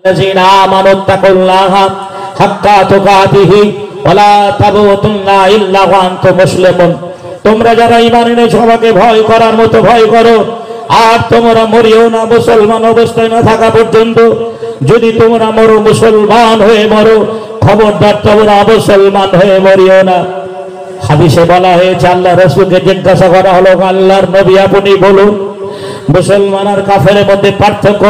আল্লাযীনা আমানু তাকুল্লাহা হাক্কা তুকাতিহি ওয়া লা তামুতুন্না ইল্লা ওয়া আনতুম মুসলিমুন। তোমরা যারা ঈমান এনেছো আমাকে ভয় করার মতো ভয় করো, আর তোমরা মরিও না মুসলমান অবস্থায় না থাকা পর্যন্ত। যদি তোমরা মরো মুসলমান হয়ে মরো, খবরদার তোমরা মুসলমান হয়ে মরিও না। হাদিসে বলা হয়েছে, আল্লাহ রাসূলকে জিজ্ঞাসা করা হলো, আল্লাহর নবী আপনি বলুন মুসলমান আর কাফেরের মধ্যে পার্থক্য।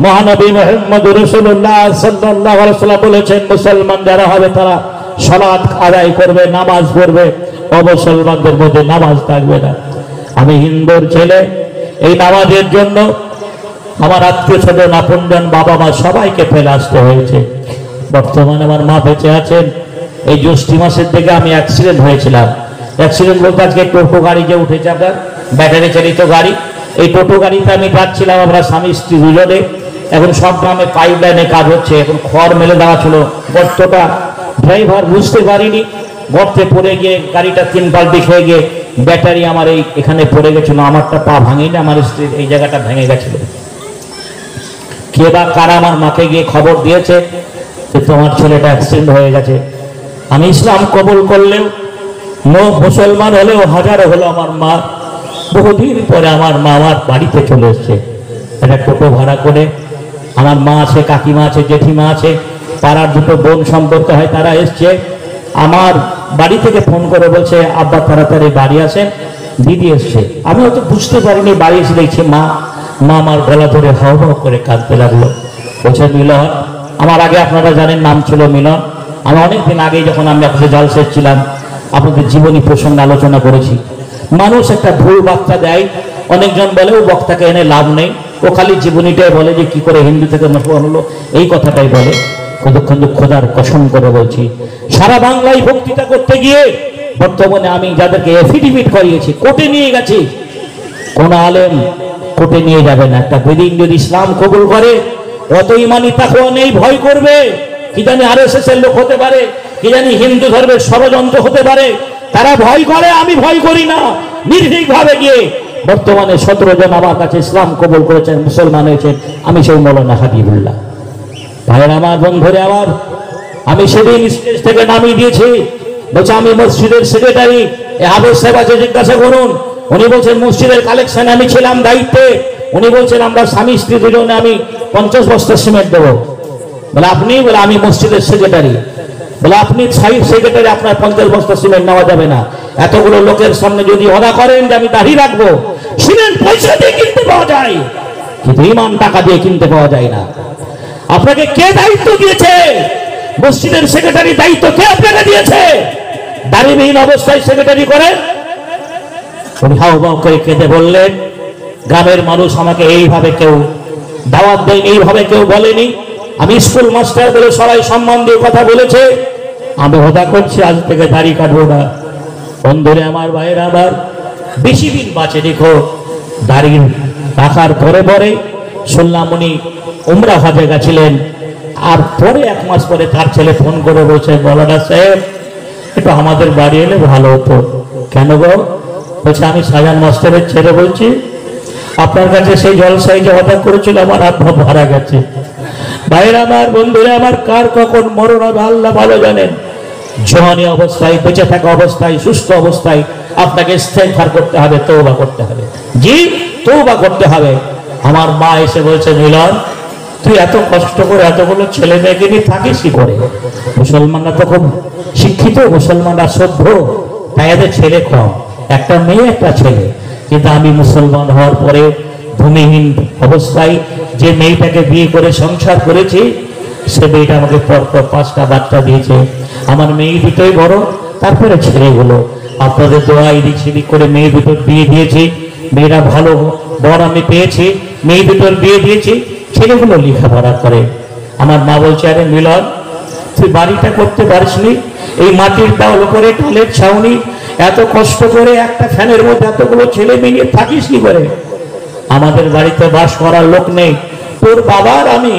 মহানবী মুহাম্মদ রাসূলুল্লাহ সাল্লাল্লাহু আলাইহি ওয়াসাল্লাম বলেছেন, মুসলমান যারা হবে তারা সালাত আদায় করবে, নামাজ পড়বে, অমুসলমানদের মধ্যে নামাজ থাকবে না। আমি হিন্দুর ছেলে, এই নামাজের জন্য আমার আত্মীয় স্বজন আপনজন বাবা মা সবাইকে ফেলে আসতে হয়েছে। বর্তমানে আমার মা বেঁচে আছেন। এই জ্যৈষ্ঠ মাসের থেকে আমি অ্যাক্সিডেন্ট হয়েছিলাম। অ্যাক্সিডেন্ট বলতে আজকে টোটো গাড়ি যে উঠেছে আপনার ব্যাটারি চালিত গাড়ি, এই টোটো গাড়িতে আমি যাচ্ছিলাম, আমরা স্বামী স্ত্রী দুজনে। এখন সব গ্রামে পাইপ লাইনে কাজ হচ্ছে, এখন খড় মেলে দেওয়া ছিল। গর্তটা ড্রাইভার বুঝতে পারিনি, গর্তে পড়ে গিয়ে গাড়িটা 3 পাল্টি খেয়ে গিয়ে ব্যাটারি আমার এখানে পড়ে গেছিল। আমারটা পা ভাঙেনি, আমার স্ত্রীর এই জায়গাটা ভেঙে গেছিল। কে বা কারা আমার মাকে গিয়ে খবর দিয়েছে যে তোমার ছেলেটা অ্যাক্সিডেন্ট হয়ে গেছে। আমি ইসলাম কবুল করলেও, মুসলমান হলেও, হাজারো হলো আমার মা বহুদিন পরে আমার মা আমার বাড়িতে চলে এসছে। একটা টোটো ভাড়া করে আমার মা আছে, কাকিমা আছে, জেঠিমা আছে, পাড়ার দুটো বোন সম্পর্ক হয়, তারা এসছে। আমার বাড়ি থেকে ফোন করে বলছে, আব্বা তাড়াতাড়ি বাড়ি আসেন, দিদি এসছে। আমি হয়তো বুঝতে পারিনি, বাড়ি এসে দেখছি মা আমার গলা ধরে হাও হাও করে কাঁদতে লাগলো। বলছে, মিলন, আমার আগে আপনারা জানেন নাম ছিল মিলন। আমি অনেকদিন আগে যখন আমি আপনাদের জালসায় ছিলাম, আপনাদের জীবনী প্রসঙ্গে আলোচনা করেছি। মানুষ একটা ভুল বার্তা দেয়, অনেকজন বলে ও বক্তাকে এনে লাভ নেই, ও খালি জীবনীটাই বলে যে কি করে হিন্দু থেকে মুসলমান হলো, এই কথাটাই বলে। কতক্ষণ খোদার কসম করে বলছি, সারা বাংলায় বক্তৃতা করতে গিয়ে বর্তমানে আমি যাদেরকে এফিডেভিট করিয়েছি, কোর্টে নিয়ে গেছি। কোন আলেম কোর্টে নিয়ে যাবে না। একটা বেদিন যদি ইসলাম কবুল করে, অত ইমানি তাকওয়া নেই, ভয় করবে। কি জানি আরএসএস এর লোক হতে পারে, কি জানি হিন্দু ধর্মের ষড়যন্ত্র হতে পারে, তারা ভয় করে, আমি ভয় করি না। নির্ভীক ভাবে গিয়ে বর্তমানে 17 জন আমার কাছে ইসলাম কবুল করেছেন, মুসলমান হয়েছেন। আমি সেই মৌলানা হাবিবুল্লাহ। ভাইয়ের আমার, বন্ধুরে আমার, আমি সেদিন স্টেজ থেকে নামিয়ে দিয়েছি। বলছে আমি মসজিদের সেক্রেটারি, হাফেজ সাহেব আছে, জিজ্ঞাসা করুন। উনি বলছেন মসজিদের কালেকশনে আমি ছিলাম দায়িত্বে। উনি বলছেন আমরা স্বামী স্ত্রী দুজনে আমি 50 বস্তা সিমেন্ট দেবো। বলে আপনি? বলে আমি মসজিদের সেক্রেটারি। বলে আপনি সেক্রেটারি, আপনার 50 বস্তা সিমেন্ট নেওয়া যাবে না। এতগুলো লোকের সামনে যদি ওয়াদা করেন যে আমি দাঁড়িয়ে রাখবো, সিমেন্ট পয়সা দিয়ে কিনতে পাওয়া যায়, কিন্তু ইমান টাকা দিয়ে কিনতে পাওয়া যায় না। আপনাকে কে দায়িত্ব দিয়েছে? মসজিদের সেক্রেটারি দায়িত্ব কে আপনাকে দিয়েছে? দাঁড়িয়েহীন অবস্থায় সেক্রেটারি করে? উনি হাউ হাউ করে কেঁদে বললেন, গ্রামের মানুষ আমাকে এইভাবে কেউ দাওয়াত দেয়নি, এইভাবে কেউ বলেনি। আমি স্কুল মাস্টার বলে সবাই সম্মান দিয়ে কথা বলেছে, আমি ওদা করছি আজ থেকে দাড়ি কাটবো না। বন্ধুরে আমার, ভাইয়ের আমার, বেশি দিন বাঁচে দেখো। দাড়ি রাখার পরে পরে শুনলাম উনি উমরা হজে গেছিলেন, আর পরে 1 মাস পরে তার ছেলে ফোন করে বলছে, মৌলানা সাহেব একটু আমাদের বাড়ি এলে ভালো হতো। কেন গো? বলছে আমি শাহজাহান মাস্টারের ছেলে বলছি, আপনার কাছে সেই জলসাই যে অর্ডার করেছিল আমার হাত পা ভরা গেছে। ভাইরা আমার, বন্ধুরা আমার, কার কখন মরণ হবে আল্লাহ ভালো জানেন। জওয়ানি অবস্থায়, বেঁচে থাকা অবস্থায়, সুস্থ অবস্থায় আপনাকে ইস্তেগফার করতে হবে, তওবা করতে হবে। জি, তওবা করতে হবে। আমার মা এসে বলছে, মিলন তুই এত কষ্ট করে এতগুলো ছেলে মেয়েকে নিয়ে থাকিস কি করে? মুসলমানরা তো খুব শিক্ষিত, মুসলমানরা সভ্য, তাই এদের ছেলে কম, একটা মেয়ে একটা ছেলে। কিন্তু আমি মুসলমান হওয়ার পরে ভূমিহীন অবস্থায় যে মেয়েটাকে বিয়ে করে সংসার করেছি, সে মেয়েটা আমাকে পরপর 5টা বাচ্চা দিয়েছে। আমার মেয়ে দুটোই বড়, তারপরে ছেলেগুলো। আপনাদের দোয়া এদিক সেদিক করে মেয়ে দুটোর বিয়ে দিয়েছি। মেয়েরা ভালো বর আমি পেয়েছি, মেয়ে দুটোর বিয়ে দিয়েছি, ছেলেগুলো লেখাপড়া করে। আমার মা বলছে, আরে মিলন তুই বাড়িটা করতে পারিসনি, এই মাটির দেওয়াল করে টালের ছাউনি, এত কষ্ট করে একটা ফ্যানের মধ্যে এতগুলো ছেলে মেয়ে নিয়ে থাকিস কি করে? আমাদের বাড়িতে বাস করার লোক নেই, তোর বাবার আমি।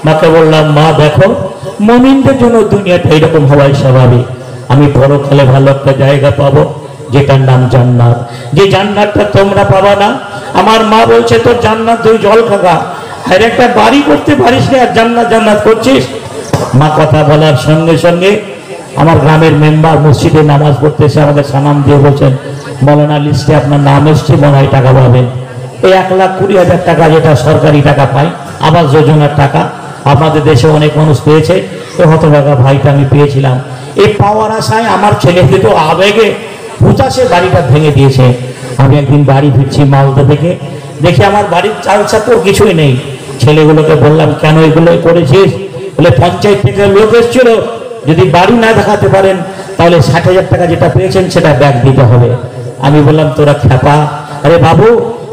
মাকে বললাম, মা দেখো, মুমিনদের জন্য দুনিয়াটা এরকম হওয়াই স্বাভাবিক। আমি পরকালে ভালো একটা জায়গা পাবো, যেটার নাম জান্নাত, যে জান্নাতটা তোমরা পাবা না। আমার মা বলছে, তোর জান্নাত তুই জল খাগা, আর একটা বাড়ি করতে পারিস না, আর জান্নাত জান্নাত করছিস। মা কথা বলার সঙ্গে সঙ্গে আমার গ্রামের মেম্বার মসজিদে নামাজ পড়তেছে, আমাদের সালাম দিয়ে বলছেন, মৌলানা লিস্টে আপনার নাম এসছে, মনে হয় টাকা পাবেন। এই 1,20,000 টাকা যেটা সরকারি টাকা পাই, আবাস যোজনার টাকা, আমাদের দেশে অনেক মানুষ পেয়েছে, এই হতভাগা ভাইটা আমি পেয়েছিলাম। এই পাওয়ার আশায় আমার ছেলে তো আবেগে হুতাশে বাড়িটা ভেঙে দিয়েছে। আমি একদিন বাড়ি ফিরছি মালদা থেকে, দেখি আমার বাড়ির চাল চাপড় কিছুই নেই। ছেলেগুলোকে বললাম, কেন এগুলো করেছিস? বলে পঞ্চায়েত থেকে লোক এসেছিল, যদি বাড়ি না দেখাতে পারেন তাহলে 60,000 টাকা যেটা পেয়েছেন সেটা ব্যাগ দিতে হবে। আমি বললাম, তোরা খেপা? আরে বাবু,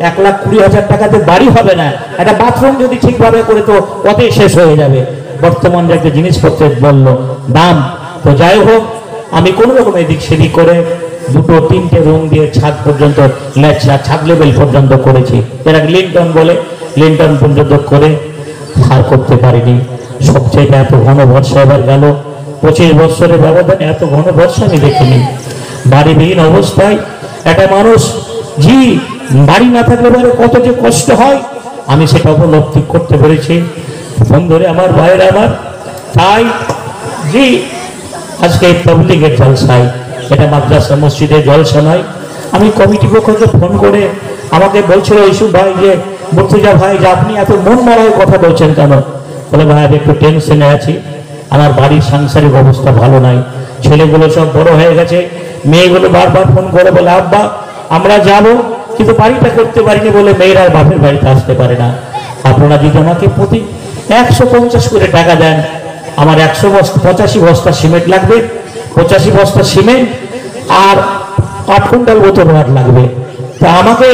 1,20,000 টাকাতে বাড়ি হবে না, একটা বাথরুম যদি ঠিকভাবে করে তো কতই শেষ হয়ে যাবে। বর্তমান যে একটা জিনিসপত্রের বলল দাম, তো যাই হোক, আমি কোনো রকম এদিক সেদিক করে 2-3টে রুম দিয়ে ছাদ পর্যন্ত, ছাদ লেভেল পর্যন্ত করেছি। এরা লিন্টন বলে, লিন্টন পর্যন্ত করে আর করতে পারিনি। সবচেয়ে এত ঘন বর্ষা এবার গেল, 25 বছরের ব্যবধানে এত ঘন বর্ষা আমি দেখিনি। বাড়িবিহীন অবস্থায় একটা মানুষ জি বাড়ি না থাকলে পরে কত যে কষ্ট হয়, আমি সেটা উপলব্ধি করতে পেরেছি। বন্ধুরে আমার, ভাইয়ের আমার, তাই জি আজকে এই তাবলীগের জলসায়, এটা মাদ্রাসা মসজিদের জলসা নয়। আমি কমিটি পক্ষকে ফোন করে আমাকে বলছিল ইসু ভাই, যে মুর্তজা ভাই, যে আপনি এত মন মরার কথা বলছেন কেন? বলে ভাই আমি একটু টেনশনে আছি, আমার বাড়ির সাংসারিক অবস্থা ভালো নাই, ছেলেগুলো সব বড় হয়ে গেছে, মেয়েগুলো বারবার ফোন করে বলে আব্বা আমরা যাব, কিন্তু বাড়িটা করতে পারিনি বলে মেয়েরা বাপের বাড়িতে আসতে পারে না। আপনারা যদি আমাকে প্রতি 150 করে টাকা দেন, আমার 85 বস্তা সিমেন্ট লাগবে, 85 বস্তা সিমেন্ট আর 8 কুইন্টাল বোতল রড লাগবে। তা আমাকে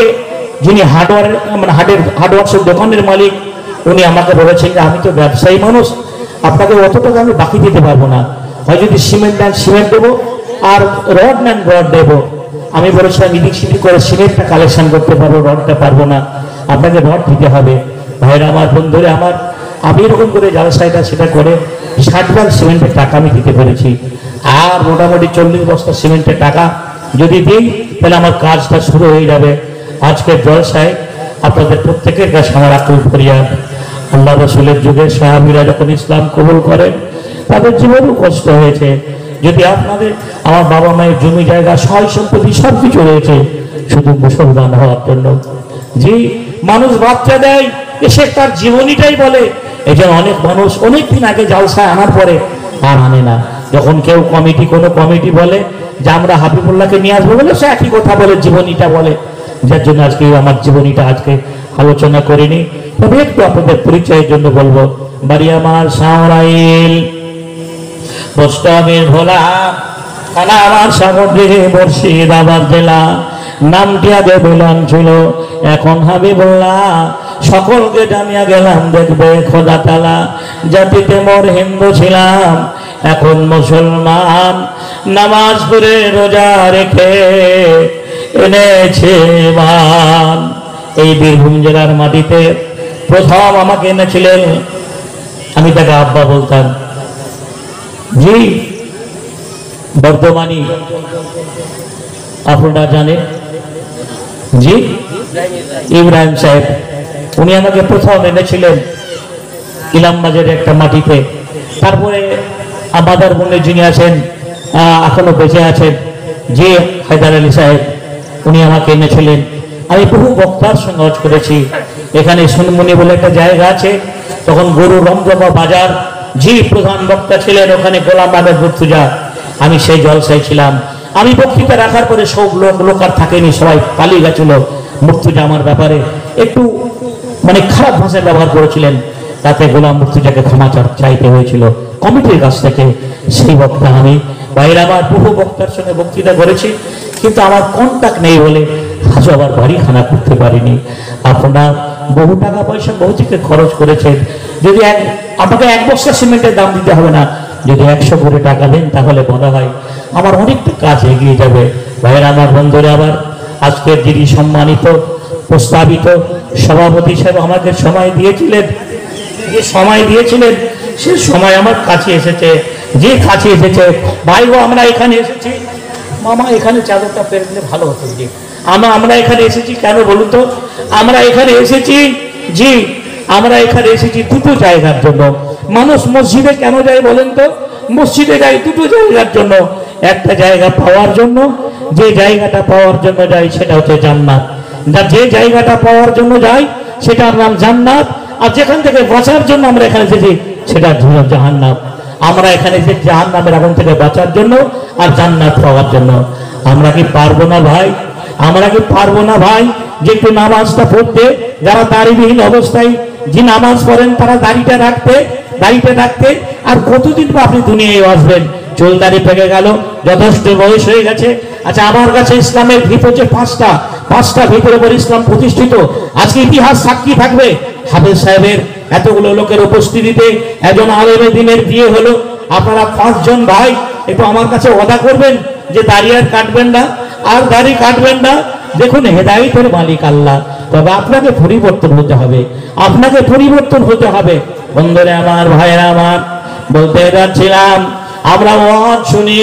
যিনি হার্ডওয়ার্কসের দোকানের মালিক, উনি আমাকে বলেছেন যে আমি তো ব্যবসায়ী মানুষ, আপনাকে অত টাকা আমি বাকি দিতে পারবো না, হয় যদি সিমেন্ট নেন সিমেন্ট দেবো, আর রড নেন রড দেবো। আমি বলেছিলাম এদিক সেদিক করে সিমেন্টটা কালেকশন করতে পারবো, রডটা পারবো না, আপনাকে রড দিতে হবে। ভাইরা আমার, বন্ধুরে আমার, আমি এরকম করে জলসাইটা সেটা করে 60 ভাগ সিমেন্টের টাকা আমি দিতে পেরেছি। আর মোটামুটি 40 বস্তা সিমেন্টের টাকা যদি দিই তাহলে আমার কাজটা শুরু হয়ে যাবে। আজকের জলসায় আপনাদের প্রত্যেকের কাছে আমার আকুল ফরিয়াদ, আল্লাহ রসুলের যুগে সাহাবীরা যখন ইসলাম কবুল করেন তাদের জীবনেও কষ্ট হয়েছে। যদি আপনাদের, আমার বাবা মায়ের জমি জায়গা সয় সম্পত্তি সব কিছু রয়েছে শুধু মুসলমান হওয়ার জন্য। যে মানুষ বাচ্চা দেয় এসে তার জীবনীটাই বলে, এই জন্য অনেক মানুষ অনেকদিন আগে জলসায় আনার পরে আর আনে না। যখন কেউ কোনো কমিটি বলে যে আমরা হাবিবুল্লাহকে নিয়ে আসবো, বলে সে একই কথা বলে, জীবনীটা বলে। যার জন্য আজকে আমার জীবনীটা আজকে আলোচনা করিনি, তবে একটু আপনাদের পরিচয়ের জন্য বলবো। বাড়ি আমার শাহরাইল, বস্তামের ভোলা, খানা আমার সাগরে মুর্শিদাবাদ জেলা। নামটি আগে বললাম ছিল, এখন হাবিবুল্লাহ। সকলকে জানিয়া গেলাম দেখবে খোদা তাআলা, জাতিতে মোর হিন্দু ছিলাম এখন মুসলমান। নামাজ পড়ে রোজা রেখে এনেছে মান। এই বীরভূম জেলার মাটিতে প্রথম আমাকে এনেছিলেন, আমি তাকে আব্বা বলতাম, জি বর্ধমানী, আপনারা জানেন, জি ইব্রাহিম সাহেব, উনি আমাকে প্রথম এনেছিলেন ইলামবাজারের একটা মাটিতে। তারপরে আমাদের বনে যিনি আছেন, এখনো বেঁচে আছেন, জি হায়দার আলী সাহেব, উনি আমাকে এনেছিলেন। আমি বহু বক্তার সঙ্গে হজ করেছি। এখানে সুনমুনি বলে একটা জায়গা আছে, তখন গরু রমজমা বাজার, জি প্রধান বক্তা ছিলেন ওখানে গোলাম আহমেদ মুর্তজা। আমি সেই জলসায় ছিলাম। আমি বক্তৃতা রাখার পরে সব লোক আর থাকেনি, সবাই পালিয়ে গেছিল। মুর্তজা আমার ব্যাপারে একটু মানে খারাপ ভাষায় ব্যবহার করেছিলেন, তাতে গোলাম মুর্তজাকে ক্ষমা চাইতে হয়েছিল কমিটির কাছ থেকে। সেই বক্তা আমি। বাইরে আমার বহু বক্তার সঙ্গে বক্তৃতা করেছি, কিন্তু আমার কন্টাক্ট নেই বলে আজও আবার বাড়িখানা করতে পারিনি। আপনার বহু টাকা পয়সা বহু থেকে খরচ করেছেন। যদি আমাকে 1 বস্তা সিমেন্টের দাম দিতে হবে না, যদি 100 করে টাকা দেন তাহলে মনে হয় আমার অনেকটা কাজ এগিয়ে যাবে। ভাইয়েরা আমার, বন্ধুরা আবার, আজকের যিনি সম্মানিত প্রস্তাবিত সভাপতি সাহেব আমাকে সময় দিয়েছিলেন, যে সময় দিয়েছিলেন সে সময় আমার কাছে এসেছে, যে কাছে এসেছে। ভাই গো, আমরা এখানে এসেছি, মামা এখানে চাদরটা পেরে দিলে ভালো হতো। জি আমরা এখানে এসেছি কেন বলুন তো? আমরা এখানে এসেছি জি আমরা এখানে এসেছি দুটো জায়গার জন্য। মানুষ মসজিদে কেন যায় বলেন তো? মসজিদে যায় দুটো জায়গার জন্য। একটা জায়গা পাওয়ার জন্য, যে জায়গাটা পাওয়ার জন্য যায় সেটা হচ্ছে জান্নাত। যে জায়গাটা পাওয়ার জন্য যাই সেটার নাম জান্নাত, আর যেখান থেকে বাঁচার জন্য আমরা এখানে এসেছি সেটা হলো জাহান্নাম। আমরা এখানে এসেছি জাহান্নামের আগুন থেকে বাঁচার জন্য আর জান্নাত পাওয়ার জন্য। আমরা কি পারবো না ভাই? আমরা কি পারবো না ভাই যে একটু নামাজটা পড়তে? যারা দাড়িবিহীন অবস্থায় যে নামাজ পড়েন তারা দাড়িটা রাখতে আর কতদিন পর আপনি দুনিয়ায় আসবেন? চুল দাড়ি পেকে গেল, যথেষ্ট বয়স হয়ে গেছে। আচ্ছা, আমার কাছে ইসলামের ভিত হচ্ছে পাঁচটা ভিতর উপর ইসলাম প্রতিষ্ঠিত। আজকে ইতিহাস সাক্ষী থাকবে হাফেজ সাহেবের এতগুলো লোকের উপস্থিতিতে একজন আলেমের দিনের বিয়ে হলো। আপনারা 5 জন ভাই একটু আমার কাছে ওয়াদা করবেন যে দাড়ি আর কাটবেন না, আর দাড়ি কাটবেন না। দেখুন, হেদায়েতের মালিক আল্লাহ, তবে আপনাকে পরিবর্তন হতে হবে, আপনাকে পরিবর্তন হতে হবে। বন্ধুরা আমার, ভাইয়েরা আমার, বলতে যাচ্ছিলাম আমরা ওয়াজ শুনি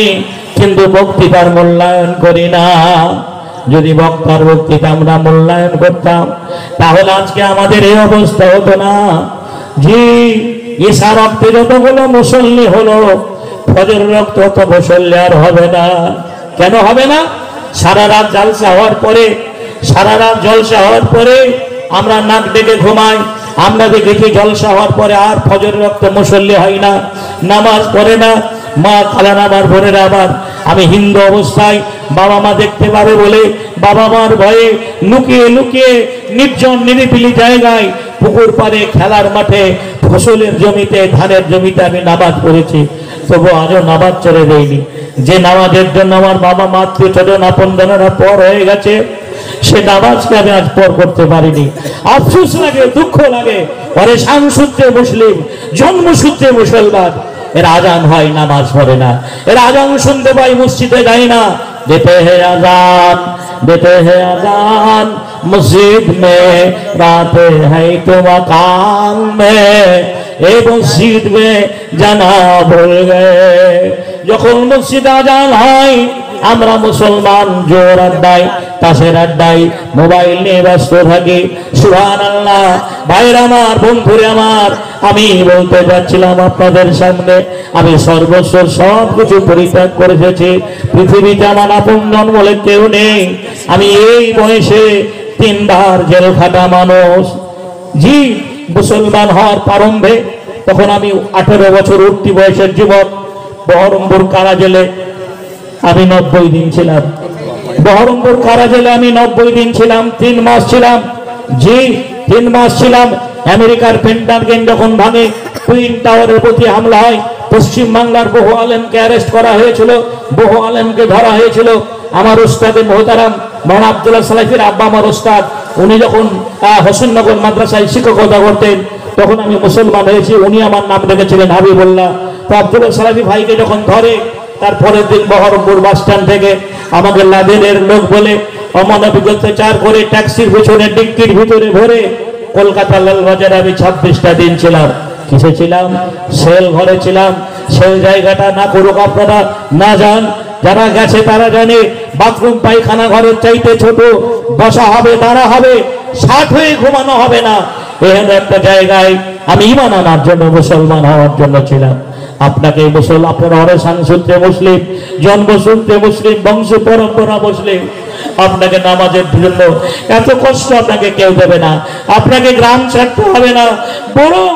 কিন্তু বক্তৃতার মূল্যায়ন করি না। যদি বক্তার বক্তৃতা আমরা মূল্যায়ন করতাম তাহলে আজকে আমাদের এই অবস্থা হতো না। জি, ঈশা রক্তে যতগুলো মুসল্লি হলো, ফজর রক্ত তত মুসল্লি আর হবে না। কেন হবে না? সারা রাত জলসা হওয়ার পরে আমরা নাক ডেকে ঘুমাই। আমরা দেখেছি জলসা হওয়ার পরে আর ফজর রক্ত মুসল্লি হয় না, নামাজ পড়ে না। মা খালান আমার, বোনেরা আমার, আমি হিন্দু অবস্থায় বাবা মা দেখতে পাবে বলে বাবা মার ভয়ে লুকিয়ে লুকিয়ে নির্জন নিরিবিলি জায়গায়, পুকুর পাড়ে, খেলার মাঠে, ফসলের জমিতে, ধানের জমিতে আমি নামাজ পড়েছি। তবু আজও নামাজ ছেড়ে দেয়নি। যে নামাজের জন্য আমার বাবা মা, ছোটন আপনজনেরা পর হয়ে গেছে, সে নামাজকে আমি আজ পর করতে পারিনি। আফসোস লাগে, দুঃখ লাগে। পরে সাংসূত্রে মুসলিম, জন্মসূত্রে মুসলমান, এর আজান হয়, নামাজ পড়ে না। এর আজান শুনতে পাই, মসজিদে যাই না। देते हैं अजान मस्जिद में, राते है तो मकान में, ए मस्जिद में जाना भूल गए। যখন মসজিদে আজান হয় আমরা মুসলমান জোর আড্ডায়, তাসের আড্ডায়, মোবাইল নিয়ে ব্যস্ত থাকি। সুবহানাল্লাহ। ভাইরা আমার, বন্ধুরা আমার, আমি বলতে যাচ্ছিলাম আপনাদের সামনে, আমি সর্বস্ব সব কিছু পরিত্যাগ করে এসেছি। পৃথিবীতে আমার আপনজন বলে কেউ নেই। আমি এই বয়সে 3 বার জেল খাটা মানুষ। জি, মুসলমান হওয়ার প্রারম্ভে তখন আমি 18 বছর উঠতি বয়সের যুবক। বহরমপুর কারা জেলে আমি 90 দিন ছিলাম। বহরমপুর কারা জেলে আমি 90 দিন ছিলাম, 3 মাস ছিলাম। জি, 3 মাস ছিলাম। আমেরিকার পেন্টাগন যখন ভাঙে, টুইন টাওয়ারের প্রতি হামলা হয়, পশ্চিম বাংলার বহু আলেমকে অ্যারেস্ট করা হয়েছিল, বহু আলেমকে ধরা হয়েছিল। আমার উস্তাদে মোহতারাম মাওলানা আব্দুল্লাহ সালাফির আব্বা, আমার উস্তাদ, উনি যখন হোসেননগর মাদ্রাসায় শিক্ষকতা করতেন তখন আমি মুসলমান হয়েছি। উনি আমার নাম রেখেছিলেন হাবিবুল্লাহ। তো আব্দুল্লাহ সালাফি ভাইকে যখন ধরে, তারপরের দিন বহরমপুর বাস স্ট্যান্ড থেকে আমাকে লাদেনের লোক বলে অমানবিক অত্যাচার করে ট্যাক্সির পেছনে ডিক্কির ভিতরে ভরে কলকাতা লালবাজারে আমি 26টা দিন ছিলাম। কিসে ছিলাম? সেল ঘরে ছিলাম। সেল জায়গাটা না করুক আপনারা না যান, যারা গেছে তারা জানে। বাথরুম পায়খানা ঘরের চাইতে ছোট, বসা হবে, দাঁড়া হবে, 60 হয়ে ঘুমানো হবে না। এখানে একটা জায়গায় আমি ঈমান আনার জন্য, মুসলমান হওয়ার জন্য ছিলাম। আপনাকে আপনারা অনেক সাংসূত্রে মুসলিম, জন্মসূত্রে মুসলিম, বংশ পরম্পরা মুসলিম। আপনাকে নামাজের জন্য এত কষ্ট আপনাকে কেউ দেবে না। আপনাকে গ্রাম ছাড়তে হবে না, বরং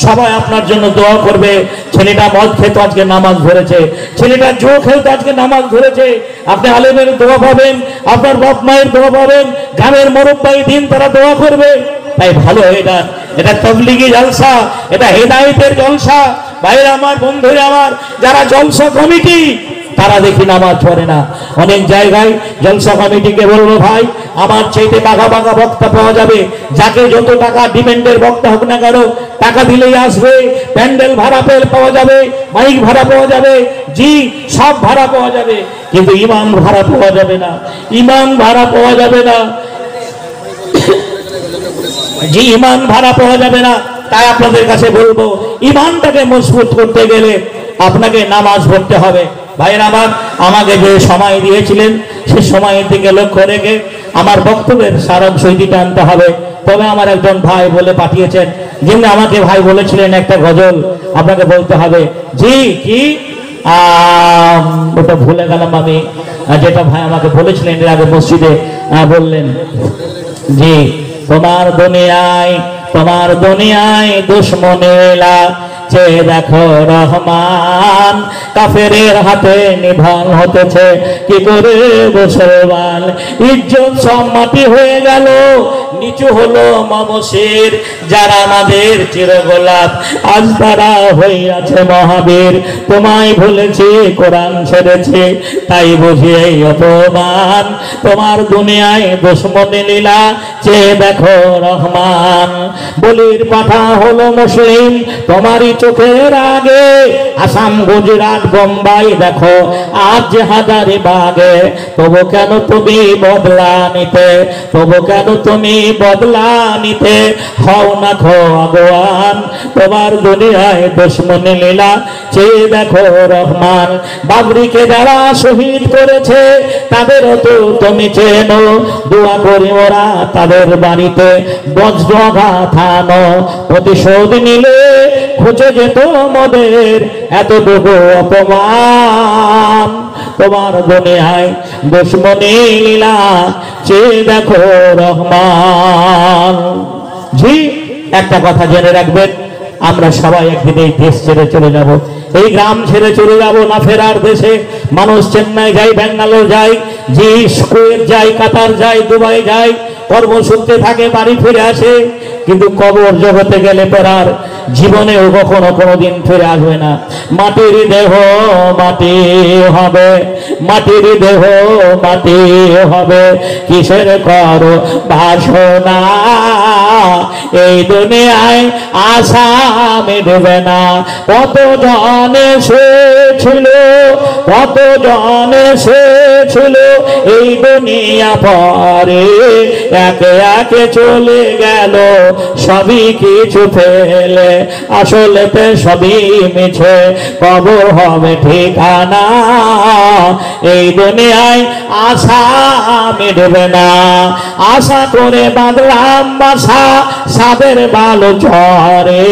সবাই আপনার জন্য দোয়া করবে। ছেলেটা মদ খেত, আজকে নামাজ ধরেছে। ছেলেটা জো খেলতো, আজকে নামাজ ধরেছে। আপনি আলেমের দোয়া পাবেন, আপনার বাপ মায়ের দোয়া পাবেন, গ্রামের মুরব্বি দিন তারা দোয়া করবে। তাই ভালো হয়ে যান। এটা তাবলীগী জলসা, এটা হেদায়েতের জলসা। ভাইরা আমার, বন্ধুরা আমার, যারা জলসা কমিটি তারা দেখি নামাজ পড়ে না। অনেক জায়গায় জলসা কমিটিকে বলবো, ভাই আমার চাইতে বাঘা বাঘা বক্তা পাওয়া যাবে। যাকে যত টাকা ডিপেন্ডের বক্তা হোক না কেন, টাকা দিলেই আসবে। প্যান্ডেল ভাড়া পাওয়া যাবে, মাইক ভাড়া পাওয়া যাবে, জি সব ভাড়া পাওয়া যাবে, কিন্তু ইমাম ভাড়া পাওয়া যাবে না। ইমাম ভাড়া পাওয়া যাবে না। জি, ইমান ভাড়া পাওয়া যাবে না। তাই আপনাদের কাছে বলবো, ইমানটাকে মজবুত করতে গেলে আপনাকে নামাজ পড়তে হবে। ভাইয়েরা আমার, আমাকে যে সময় দিয়েছিলেন সে সময়ের দিকে লক্ষ্য রেখে আমার বক্তব্যের সারাংশ আনতে হবে। তবে আমার একজন ভাই বলে পাঠিয়েছেন, যিনি আমাকে ভাই বলেছিলেন একটা গজল আপনাকে বলতে হবে। জি কি ওটা ভুলে গেলাম আমি, যেটা ভাই আমাকে বলেছিলেন এর আগে মসজিদে বললেন। জি তোমার দুনিয়ায় দুশ্মনেলা চেয়ে দেখো রহমান, কাফেরের হাতে নিধন হতেছে কি করে মুসলমান। ইজ্জত সব মাটি হয়ে গেল, নিচু হলো মমশির, যারা আমাদের চিরগোলাপ আজ তারা হইয়াছে মহাবীর। তোমায় ভুলেছি, কোরআন ছেড়েছে, তাই বুঝি এই অপমান। তোমার দুনিয়ায় দুশ্মনী লীলা চেয়ে দেখো রহমান। বলির পাঠা হলো মুসলিম তোমারই চোখের আগে, আসাম গুজরাট বোম্বাই দেখো আজ হাজারি বাগে। তবু কেন তুমি বদলা নিতে, তবু কেন তুমি বদলা নিতে হও না খো আগুয়ান। তোমার দুনিয়ায় দুশ্মনী লীলা চেয়ে দেখো রহমান। বাবরিকে যারা শহীদ করেছে তাদেরও তো তুমি চেনো, দোয়া করি ওরা তাদের বাড়িতে বজ্রাঘাত হানো। প্রতিশোধ নিলে খুঁজে যেত মোদের এতটুকু অপমান। তোমার দুনিয়ায় দুশ্মনী লীলা চেয়ে দেখো রহমান। জি একটা কথা জেনে রাখবেন, আমরা সবাই একদিন এই দেশ ছেড়ে চলে যাব, এই গ্রাম ছেড়ে চলে যাব না ফেরার দেশে। মানুষ চেন্নাই যায়, ব্যাঙ্গালোর যায়, জি কুয়েত যায়, কাতার যায়, দুবাই যায়, কর্মসূত্রে থাকে, বাড়ি ফিরে আসে, কিন্তু কবর জগতে গেলে পরার জীবনেও কখনো কোনোদিন ফিরে আসবে না। মাটির দেহ মাটি হবে, মাটির দেহ মাটি হবে, কিসের করো বাসনা। এই দুনিয়ায় আশা মিটবে না। কত জন এসেছিল, কত জন এসেছিল এই দুনিয়া পরে, একে একে চলে গেল সবই কিছু ফেলে। আসলেতে সবই মিছে, কবর হবে ঠিকানা। এই দুনিয়ায় আশা মিটবে না। আশা করে বাঁধলাম বাসা সাদের বালো ঝরে,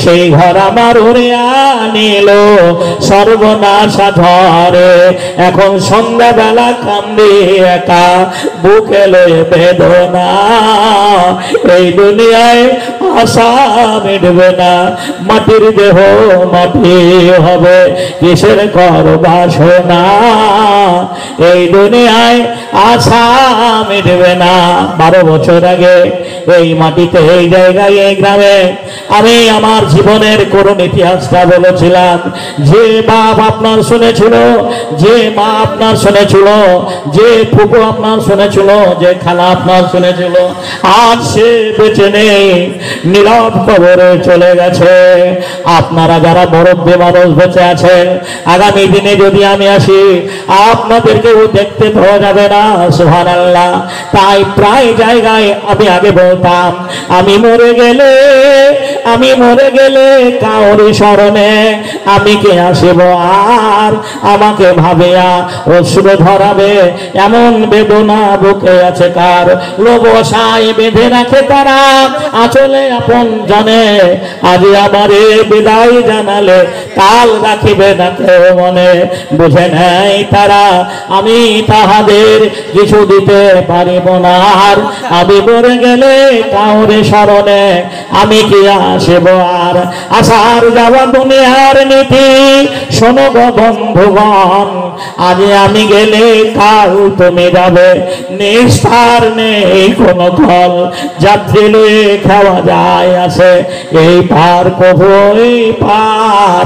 সেই ঘর আমার উড়ে আনিল সর্বনাশা ঝরে। এখন সন্ধ্যাবেলা কান্দি একা, বুকে লয়ে বেদনা। এই দুনিয়ায় আশা মিটবে না। মাটির দেহ মাটি হবে, কিসের কর বাসনা। এই দুনিয়ায় আশা মিটবে না। 12 বছর আগে এই মাটিতে, এই জায়গায়, এই গ্রামে আমি আমার জীবনের করুণ ইতিহাসটা বলেছিলাম। যে বাপ আপনার শুনেছিল, যে মা আপনার শুনেছিল, যে ফুপু আপনার শুনেছিল, যে খালা আপনার শুনেছিল, আজ সে বেঁচে নেই, নীরব কবরে চলে গেছে। আপনারা যারা মুরব্বী মানুষ বেঁচে আছেন, আগামী দিনে যদি আমি আসি আপনাদেরকেও দেখতে পাওয়া যাবে না। সুবহানাল্লাহ। তাই প্রায় জায়গায় আমি আগে বলতাম, আমি মরে গেলে, আমি মরে গেলে কাউরি স্মরণে আমি কে আসিব আর, আমাকে ভাবিয়া অশ্রু ধরাবে এমন বেদনা বুকে আছে কার। লোবসায় বেঁধে রাখে তারা আঁচলে আপন জানে, আজ আমারে বিদায় জানালে কাল রাখিবে না কেউ মনে। বুঝে নেয় তারা আমি তাহাদের কিছু দিতে পারিব না আর, আমি মরে গেলে কাউরে স্মরণে আমি কি আসিব আর। আসার যাওয়া দুনিয়ার নীতি শোনো গো বন্ধুগণ, আজ আমি গেলে কাল তুমি যাবে, নিস্তার নেই কোনো ফল। যাত্রী লয়ে খাওয়া যায় আসে, এই পার কবু এই পার।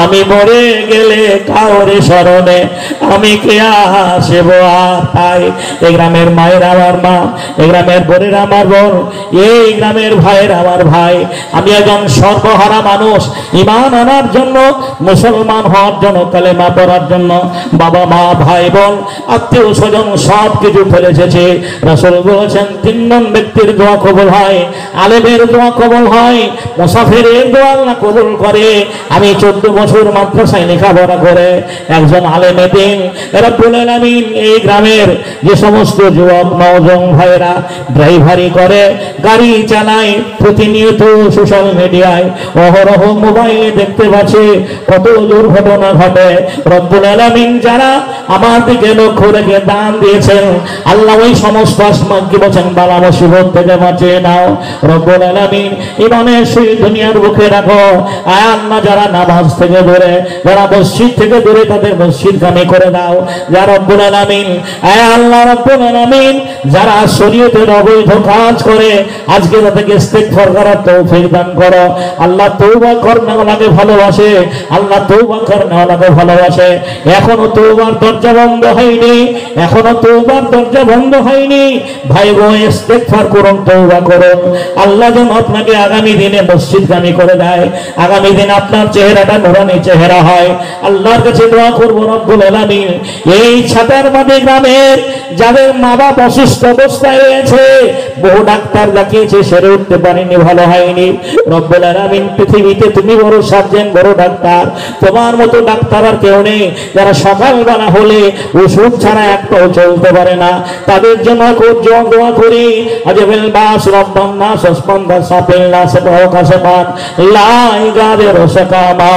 আমি মরে গেলে কাউরে স্মরণে আমি কে আসিব আর। তাই এই গ্রামের মায়ের আমার মা, এই গ্রামের বোনের আমার বোন, এই গ্রামের ভাইয়ের আমার ভাই, আমি একজন সর্বহারা মানুষ। ঈমান আনার জন্য, মুসলমান হওয়ার জন্য, কালেমা পড়ার জন্য বাবা মা ভাই বোন আত্মীয় স্বজন সব কিছু ফেলে এসেছে। রাসূল বলেছেন 3 জন ব্যক্তির দোয়া কবুল হয়, আলেমের দোয়া কবুল হয়, মুসাফিরের দোয়া আল্লাহ কবুল করে। আমি 14 বছর মাদ্রাসায় লেখাপড়া করে একজন আলেমে দ্বীন রব্বুল আলামিন এই গ্রামের যে সমস্ত যুবক নওজোয়ান ভাইরা ড্রাইভারি করে, গাড়ি চালায়, প্রতিনিয়ত সোশ্যাল মিডিয়ায় অহরহ মোবাইলে দেখতে পাচ্ছে কত দুর্ঘটনা ঘটে। রব্বুল আলামিন যারা আমার দিকে লক্ষ্য রেখে দান দিয়েছেন, আল্লাহ ওই সমস্ত আসমানকে বলেন বালা মুসিবত থেকে বাঁচিয়ে নাও। রব্বুল আলামিন ইমানের সেই দুনিয়ার বুকে রাখো। আয় আল্লাহ, যারা নামাজ থেকে দূরে, যারা মসজিদ থেকে দূরে, তাদের মসজিদগামী করে দাও। যা রব্বুল আলামিন, আয় আল্লাহ রব্বুল আলামিন, যারা শরীয়তের অবৈধ কাজ করে আজকে তাদেরকে ইস্তেগফার করার তৌফিক দান করো। আল্লাহ তওবা করনেওয়ালাকে ভালোবাসে, আল্লাহ তওবা করনেওয়ালাকে ভালোবাসে। এখনো তওবার দরজা বন্ধ হয়নি, এখনো তওবার দরজা বন্ধ হয়নি। ভাই গো, ইস্তেগফার করুন, তওবা করুন। আল্লাহ যেন আপনাকে আগামী দিনে মসজিদগামী করে দেয়, আগামী দিন আপনার চেহারাটা নূরানি চেহারা হয়। আল্লাহর কাছে দোয়া করব রব্বুল আলামিন, এই ছাতারবাড়ি গ্রামের যাদের মা বাপ অসুস্থ অবস্থায় রয়েছে, বহু ডাক্তার দেখিয়েছে, সেরে উঠতে পারেনি, ভালো হয়নি। রব্বুল আলামিন, পৃথিবীতে তুমি বড় সার্জন, বড় ডাক্তার, তোমার মতো ডাক্তার আর কেউ নেই। যারা সকালবেলা হলে ওষুধ ছাড়া একটাও চলতে পারে না, তাদের জন্য দোয়া করি। আজবেল বাস রব্বান নাস আসমানদাস সাফিল নাস তাওকাসাবান লা ইগাদিরু সাকামা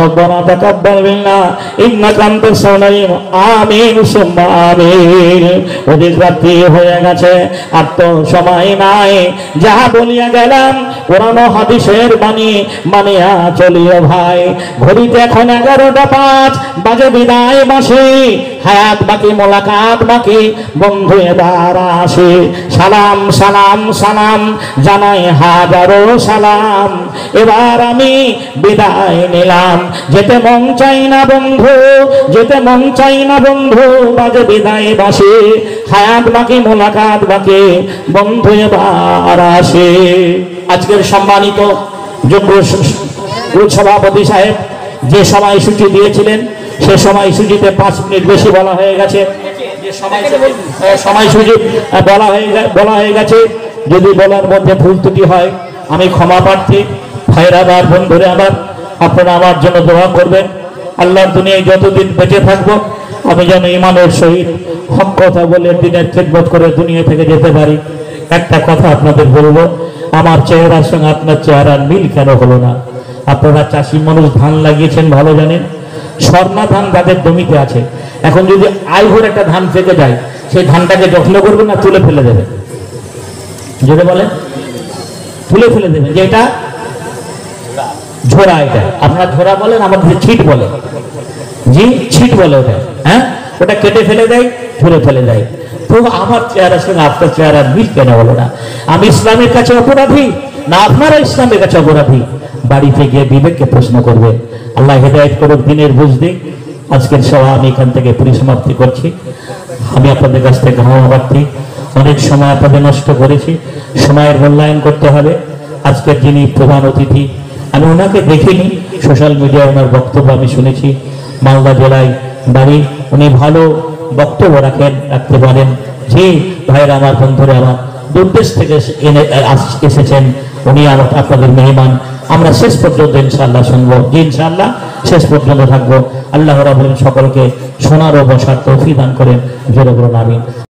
রব্বানা তাকাব্বাল মিন্না ইন্নাকা আনতাস সামিউল আমিন সুম্মা আমিন। ওদের রাত্রি হয়ে গেছে, আর তো সময় নাই। যাহা বলিয়া গেলাম কোরআন ও হাদিসের বাণী মানিয়া চলিও ভাই। ঘড়িতে এখন 11:05 বাজে, বিদায় বাঁশি। হায়াত বাকি, মোলাকাত বাকি, বন্ধু এবার আসে। সালাম সালাম সালাম জানাই হাজারো সালাম। এবার আমি বিদায় নিলাম, যেতে মন চাই না বন্ধু, যেতে মন চাই না বন্ধু, বাজে বিদায় বাঁশি। হায়াত বাকি, মোলাকাত বাকি, বন্ধু এবার আসে। আজকের সম্মানিত যোগ্য সভাপতি সাহেব যে সময়সূচি দিয়েছিলেন, সে সময়সূচিতে 5 মিনিট বেশি বলা হয়ে গেছে। যে সময়সূচি বলা হয়ে গেছে, যদি বলার মধ্যে ভুল ত্রুটি হয় আমি ক্ষমা প্রার্থী। ভাইরা আবার বন্ধুরা, আবার আপনারা আমার জন্য দোয়া করবেন। আল্লাহর দুনিয়ায় যতদিন বেঁচে থাকবো আমি যেন ইমানের সহিত হক কথা বলে দিনের খেদমত করে দুনিয়া থেকে যেতে পারি। একটা কথা আপনাদের বলবো, আমার চেহারার সঙ্গে আপনার চেহারার মিল কেন হলো না? আপনারা চাষি মানুষ, ধান লাগিয়েছেন ভালো জানেন। স্বর্ণা ধান যাদের জমিতে আছে, এখন যদি আইভোর একটা ধান ফেঁকে যায়, সেই ধানটাকে যত্ন করবেন না তুলে ফেলে দেবেন? যদি বলেন তুলে ফেলে দেবেন, যে এটা ঝোড়া, এটা আপনার ঝোড়া বলেন, আমাদের ছিট বলে, জি ছিট বলে ওটা। হ্যাঁ, ওটা কেটে ফেলে দেয়, ঝুড়ে ফেলে দেয়। তো আমার চেহারার সঙ্গে আপনার চেহারার মিল কেন হলো না? আমি ইসলামের কাছে অপরাধী না আপনারা ইসলামের কাছে অপরাধী? বাড়িতে গিয়ে বিবেককে প্রশ্ন করবে। আল্লাহ হেদায়েত করুক, দিনের বুঝ দিক। আজকের সভা আমি এখান থেকে পরিসমাপ্তি করছি। আমি আপনাদের কাছ থেকে ক্ষমা প্রার্থী। অনেক সময় আপনাদের নষ্ট করেছি, সময়ের মূল্যায়ন করতে হবে। আজকের যিনি প্রধান অতিথি, আমি ওনাকে দেখিনি, সোশ্যাল মিডিয়ায় ওনার বক্তব্য আমি শুনেছি। মালদা জেলায় বাড়ি, উনি ভালো বক্তব্য রাখতে পারেন। যে ভাইরা আমার, বন্ধুরা আমার, দূরদেশ থেকে এসেছেন, উনি আপনাদের মেহমান। আমরা শেষ পর্যন্ত ইনশাআল্লাহ শুনবো, যে ইনশাআল্লাহ শেষ পর্যন্ত থাকবো। আল্লাহ রাব্বুল আলামিন সকলকে শোনার ও বসার তৌফিক দান করেন। জোরে বলুন আমিন।